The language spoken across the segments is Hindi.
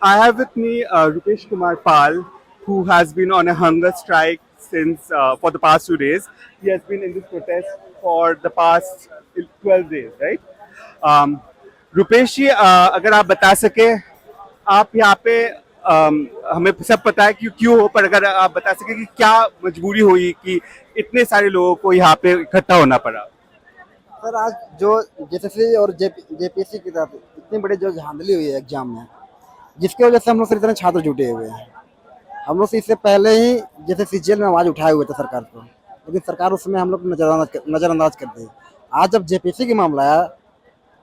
I have with me Rupesh Kumar Pal, who has been on a hunger strike since for the past 2 days. He has been in this protest for the past 12 days, right? Um, Rupesh जी, अगर आप बता सके, आप यहाँ पे हमें सब पता है कि क्यों हो, पर अगर आप बता सके कि क्या मजबूरी हुई कि इतने सारे लोगों को यहाँ पे इकट्ठा होना पड़ा। सर आज जो जेएसएससी और जेपीएससी की तरफ इतनी बड़ी जो धांधली हुई है एग्जाम में, जिसकी वजह से हम लोग से इतने छात्र जुटे हुए हैं। हम लोग से इससे पहले ही जैसे सीजीएल में आवाज उठाए हुए थे सरकार को, लेकिन सरकार उसमें हम लोग नजरअंदाज कर दी। आज जब जेपीएससी की मामला आया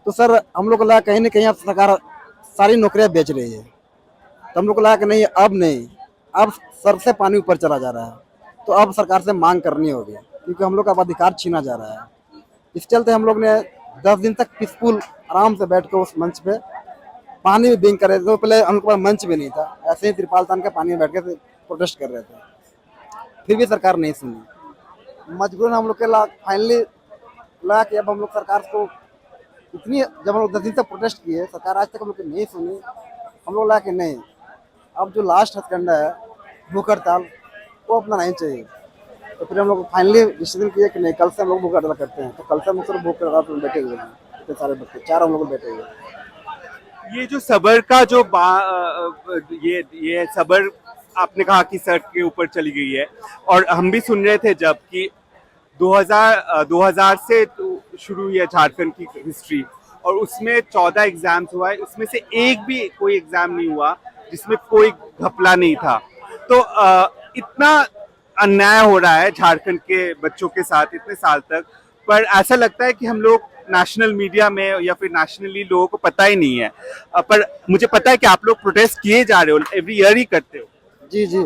तो सर हम लोग को लगा कहीं ना कहीं अब सरकार सारी नौकरियां बेच रही है। तो हम लोग को लगा कि नहीं, अब नहीं, अब सर से पानी ऊपर चला जा रहा है। तो अब सरकार से मांग करनी होगी, क्योंकि हम लोग का अब अधिकार छीना जा रहा है। इस चलते हम लोग ने 10 दिन तक पीसफुल आराम से बैठ कर उस मंच पे पानी में बिंग कर रहे थे। तो पहले हम लोग के पास मंच भी नहीं था, ऐसे ही तिरपाल तान के पानी में बैठ के प्रोटेस्ट कर रहे थे। फिर भी सरकार नहीं सुनी। मजबूरन हम लोग के फाइनली लगा कि अब हम लोग सरकार को इतनी, जब हम लोग 10 दिन तक प्रोटेस्ट किए, सरकार आज तक हम लोग की नहीं सुनी। हम लोग लगा कि नहीं, अब जो लास्ट हथकंडा है भूख हड़ताल, वो अपना नहीं चाहिए। तो फिर हम लोग फाइनली डिसीजन किए कि नहीं, कल से हम लोग भूख हड़ताल करते हैं। तो कल से हम लोग सिर्फ भूख हड़ताल पे बैठे हुए हैं, इतने सारे बच्चे, चार हम लोग बैठे हुए हैं। ये जो सबर का जो ये सबर आपने कहा कि सर के ऊपर चली गई है, और हम भी सुन रहे थे जब कि 2000 से तो शुरू हुई है झारखंड की हिस्ट्री, और उसमें 14 एग्जाम्स हुआ है, उसमें से एक भी कोई एग्जाम नहीं हुआ जिसमें कोई घपला नहीं था। तो इतना अन्याय हो रहा है झारखंड के बच्चों के साथ इतने साल तक, पर ऐसा लगता है कि हम लोग नेशनल मीडिया में या फिर नेशनली लोगों को पता ही नहीं है। पर मुझे पता है कि आप लोग प्रोटेस्ट किए जा रहे हो, एवरी ईयर ही करते हो। जी जी,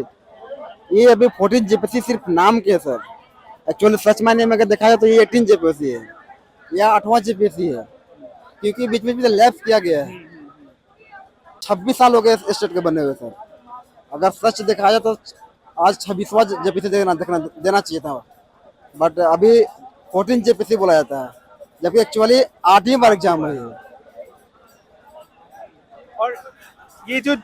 ये अभी 14 जेपीसी सिर्फ नाम के है सर। एक्चुअली सच मायने में अगर देखा जाए तो ये 18 जेपीसी है या 8वां जेपीसी है, क्योंकि बीच बीच में लैप्स किया गया है। 26 साल हो गए इस स्टेट के बने हुए सर। अगर सच देखा जाए तो आज 26वां जेपीसी देना चाहिए था, बट अभी 14 जेपीसी बोला जाता है, जबकि एक्चुअली 8वीं बार एग्जाम हुई है। और ये जो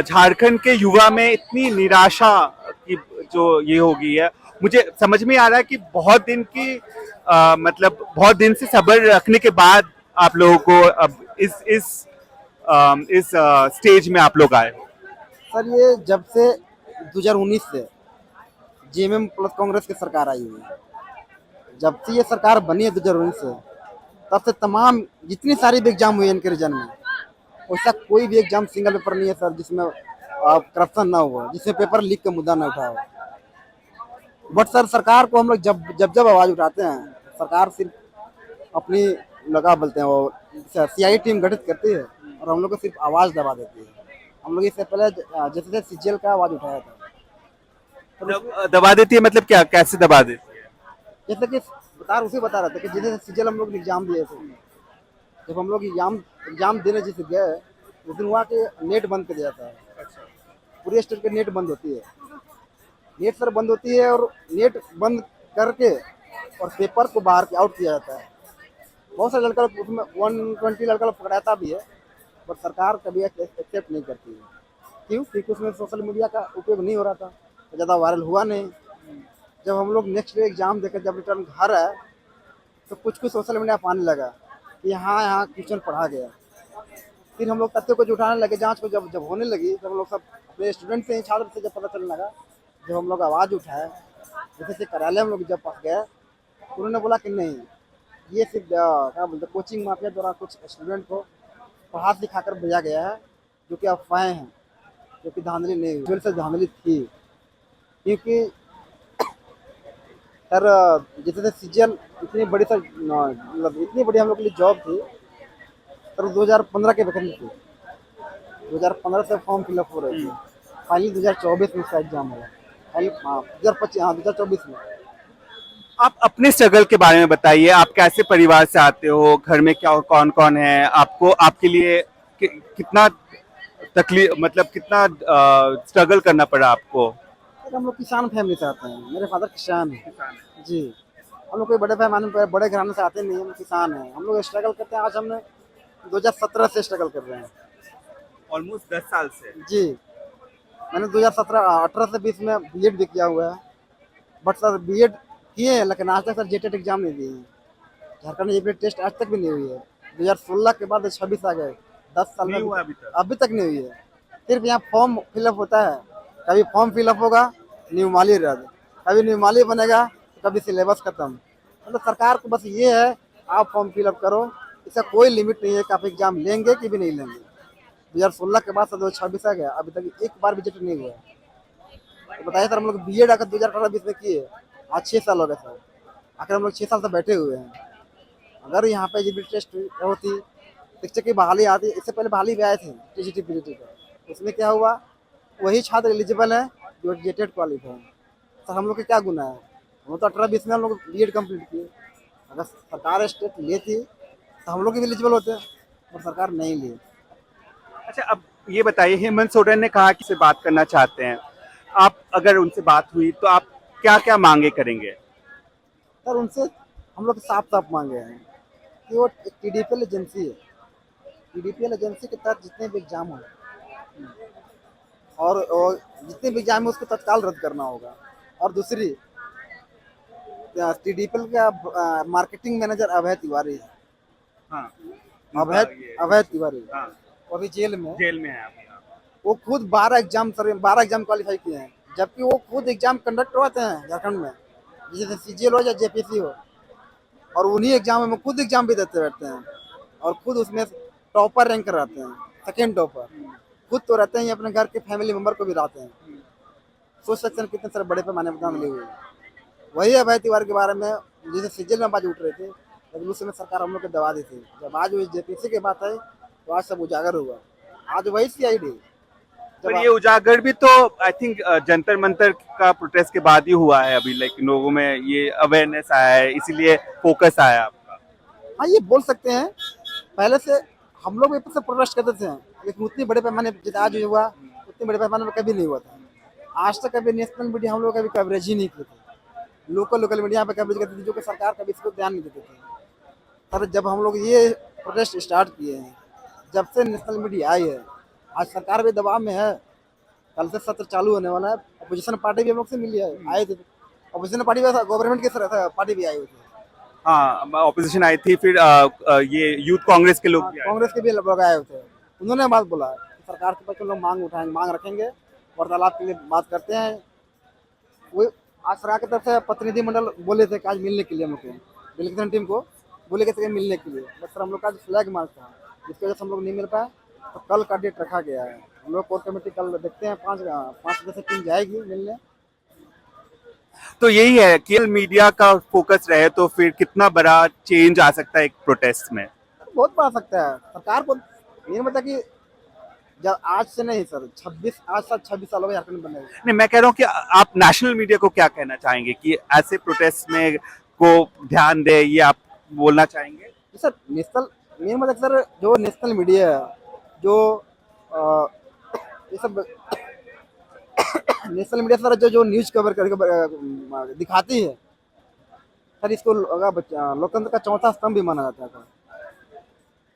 झारखंड के युवा में इतनी निराशा की जो ये हो गई है, मुझे समझ में आ रहा है कि बहुत दिन की मतलब बहुत दिन से सब्र रखने के बाद आप लोगों को अब इस स्टेज में आप लोग आए हो। सर ये जब से 2019 से जेएमएम प्लस कांग्रेस की सरकार आई हुई है, जब से ये सरकार बनी है 2019 से, तब से तमाम जितनी सारी भी एग्जाम हुई है इनके रीजन में, वैसा कोई भी एग्जाम सिंगल पेपर नहीं है सर जिसमें करप्शन ना हुआ, जिसमें पेपर लीक का मुद्दा ना उठा हो। बट सर सरकार को हम लोग जब जब जब आवाज उठाते हैं, सरकार सिर्फ अपनी लगा बोलते हैं, वो सीआई टीम गठित करती है और हम लोग को सिर्फ आवाज दबा देती है। हम लोग इससे पहले जैसे सीजीएल का आवाज उठाया था, पर दबा देती है मतलब क्या, कैसे दबा देती है? जैसे कि उसे बता रहा था कि जैसे सीजीएल हम लोग एग्जाम दिए थे, जब हम लोग एग्जाम एग्जाम देने जैसे गए, उस दिन वहाँ के नेट बंद कर दिया था। पूरी स्टेट की नेट बंद होती है, नेट सर बंद होती है, और नेट बंद करके और पेपर को बाहर आउट किया जाता है। बहुत सारे लड़का उसमें 120 लड़का पकड़ाता भी है, पर सरकार कभी एक्सेप्ट नहीं करती है। क्यों? क्योंकि उसमें सोशल मीडिया का उपयोग नहीं हो रहा था, तो ज़्यादा वायरल हुआ नहीं। जब हम लोग नेक्स्ट डे एग्जाम देकर जब रिटर्न घर आए, तो कुछ कुछ सोशल मीडिया पाने लगा कि यहाँ यहाँ क्वेश्चन पढ़ा गया। फिर हम लोग तथ्य को जुटाने लगे, जांच को जब जब होने लगी, जब हम लोग सब अपने स्टूडेंट से ही, छात्र से जब पता चलने लगा, जब हम लोग आवाज़ उठाए, जैसे कार्यालय हम लोग जब पहुँच गए, तो उन्होंने बोला कि नहीं, ये सिर्फ क्या बोलते कोचिंग माफिया द्वारा कुछ स्टूडेंट को पढ़ा दिखाकर भेजा गया है, जो कि अफवाहें हैं, जो कि धांधली नहीं हुई, से धांधली थी। क्योंकि सर जैसे सीजीएल इतनी बड़ी सर, मतलब इतनी बड़ी हम लोग के लिए जॉब थी सर। 2015 के वैकेंसी थी, 2015 से फॉर्म फिलअप हो रहे थे। फाइनली 2024 में इसका एग्जाम हुआ, फाइनली 2025, हाँ 2024 में। आप अपने स्ट्रगल के बारे में बताइए, आप कैसे परिवार से आते हो, घर में क्या कौन कौन है, आपको आपके लिए कितना तकलीफ, मतलब कितना स्ट्रगल करना पड़ा आपको। सर हम लोग किसान फैमिली से आते हैं, मेरे फादर किसान है। जी, हम लोग कोई बड़े पैमाने पर बड़े घराने से आते नहीं, हम किसान हैं। हम लोग स्ट्रगल करते हैं, आज हमने 2017 से स्ट्रगल कर रहे हैं। ऑलमोस्ट 10 साल से। जी, मैंने 2017-18 से 20 में बीएड भी किया हुआ है। बट सर बीएड किए हैं लेकिन आज तक सर जेटेट एग्जाम नहीं दिए हैं। झारखंड में जेटेट टेस्ट आज तक भी नहीं हुई है। 2016 के बाद 26 आ गए, 10 साल में नहीं हुआ अभी तक। अभी तक नहीं हुई है। सिर्फ यहाँ फॉर्म फिलअप होता है, कभी फॉर्म फिलअप होगा नियमावली रद्द, कभी नियमावली बनेगा तो कभी सिलेबस खत्म। मतलब सरकार को बस ये है आप फॉर्म फिलअप करो, इसका कोई लिमिट नहीं है कि आप एग्जाम लेंगे कि भी नहीं लेंगे। 2016 के बाद 2026 आ गया, अभी तक एक बार भी जेटेट नहीं हुआ। तो बताइए सर, हम लोग बीएड आकर 2018-20 में किए, आज 6 साल हो गए सर। आखिर हम लोग 6 साल से बैठे हुए हैं। अगर यहाँ पे जेबीटी टेस्ट होती, शिक्षक की बहाली आती, इससे पहले बहाली भी आए थे टीजीटी पीजीटी का, उसमें क्या हुआ, वही छात्र एलिजिबल है जो जेटेट क्वालिफाई है। सर हम लोग के क्या गुना है, हम तो 18-20 में हम लोग बीएड कंप्लीट किए। अगर सरकार स्टेट लेती तो हम लोग भी एलिजिबल होते, और सरकार नहीं ली। अच्छा, अब ये बताइए, हेमंत सोरेन ने कहा कि से बात करना चाहते हैं, आप अगर उनसे बात हुई तो आप क्या क्या मांगे करेंगे? सर उनसे हम लोग साफ साफ मांगे हैं कि वो एक टीडीपीएल एजेंसी है, टीडीपीएल एजेंसी के तहत जितने भी एग्जाम हो और जितने भी एग्जाम है उसको तत्काल रद्द करना होगा। और दूसरी, टीडीपीएल का मार्केटिंग मैनेजर अभय तिवारी है, हाँ, अभय तिवारी, हाँ, वो अभी जेल में है। जेल में है अभी। हाँ। वो खुद 12 एग्जाम क्वालिफाई किए हैं, जबकि वो खुद एग्जाम कंडक्ट करवाते हैं झारखंड में, जैसे सीजीएल हो या जेपीसी हो, और उन्हीं एग्जाम में खुद एग्जाम भी देते रहते हैं, और खुद उसमें टॉपर रैंक रहते हैं, सेकेंड टॉपर। खुद तो रहते हैं, अपने घर के फैमिली मेंबर को भी लाते हैं। सोच सकते हैं कितने सारे बड़े पैमाने पर काम लिए हुए हैं। वही अभय तिवारी के बारे में जैसे सीजीएल में बात उठ रहे थे, लेकिन उस समय सरकार हम लोग को दबा दी थी। जब आज वो जेपीसी की बात है तो आज सब उजागर हुआ। आज वही सीआईडी पर ये उजागर भी तो आई थिंक जंतर मंतर का प्रोटेस्ट के बाद ही हुआ है। अभी लाइक लोगों में ये अवेयरनेस आया है, इसीलिए फोकस आया आपका। हाँ ये बोल सकते हैं, पहले से हम लोग भी प्रोटेस्ट करते थे, लेकिन उतनी बड़े पैमाने पर आज हुआ उतने बड़े पैमाने पर कभी नहीं हुआ था। आज तक कभी नेशनल मीडिया हम लोग कभी कवरेज ही नहीं की थी, लोकल मीडिया पे कवरेज करती थी, जो कि सरकार कभी इसको ध्यान नहीं देती थी। पर जब हम लोग ये प्रोटेस्ट स्टार्ट किए हैं, जब से नेशनल मीडिया आई है, आज सरकार भी दबाव में है। कल से सत्र चालू होने वाला है, अपोजिशन पार्टी भी हम लोग से मिली है, आए थे। अपोजिशन पार्टी भी गवर्नमेंट की पार्टी भी आई हुई थी। हाँ, ऑपोजिशन आई थी, फिर ये यूथ कांग्रेस के लोग भी आए। कांग्रेस के भी लोग आए हुए थे। उन्होंने बात बोला कि सरकार के पास लोग मांग रखेंगे, वार्तालाप के लिए बात करते हैं। वो आज सरकार की तरफ से प्रतिनिधि मंडल बोले थे कि आज मिलने के लिए हम लोग डेलीगेशन टीम को बोले गए थे मिलने के लिए, बट सर हम लोग का आज फ्लैग मार्च था, जिसकी वजह से हम लोग नहीं मिल पाए। तो कल का डेट रखा गया है, हम लोग कोर कमेटी कल देखते हैं 5 बजे से टीम जाएगी मिलने। तो यही है कि मीडिया का फोकस रहे तो फिर कितना बड़ा चेंज आ सकता है एक प्रोटेस्ट में। बहुत पा सकता है सरकार को। ये मतलब कि जब आज से नहीं सर, 26 साल हो गए झारखंड बने हुए। नहीं, मैं कह रहा हूँ कि आप नेशनल मीडिया को क्या कहना चाहेंगे कि ऐसे प्रोटेस्ट में को ध्यान दे, ये आप बोलना चाहेंगे? सर नेशनल मेन मतलब सर जो नेशनल मीडिया है, जो ये सब नेशनल मीडिया सर जो न्यूज कवर करके दिखाती है सर, इसको लोकतंत्र का चौथा स्तंभ भी माना जाता है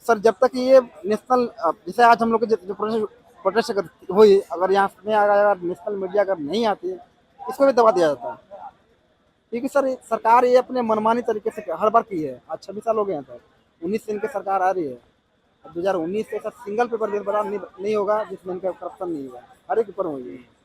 सर। जब तक ये नेशनल, जैसे आज हम लोग जो प्रोटेस्ट हुई, अगर यहाँ में अगर नेशनल मीडिया अगर नहीं आती इसको भी दबा दिया जाता है, क्योंकि सर सरकार ये अपने मनमानी तरीके से हर बार की है। आज 26 साल हो गए हैं सर, 19 से इनकी सरकार आ रही है। 2019 से सिंगल पेपर नहीं होगा जिसमें इनका करप्शन नहीं होगा, हर एक पेपर में हुई है।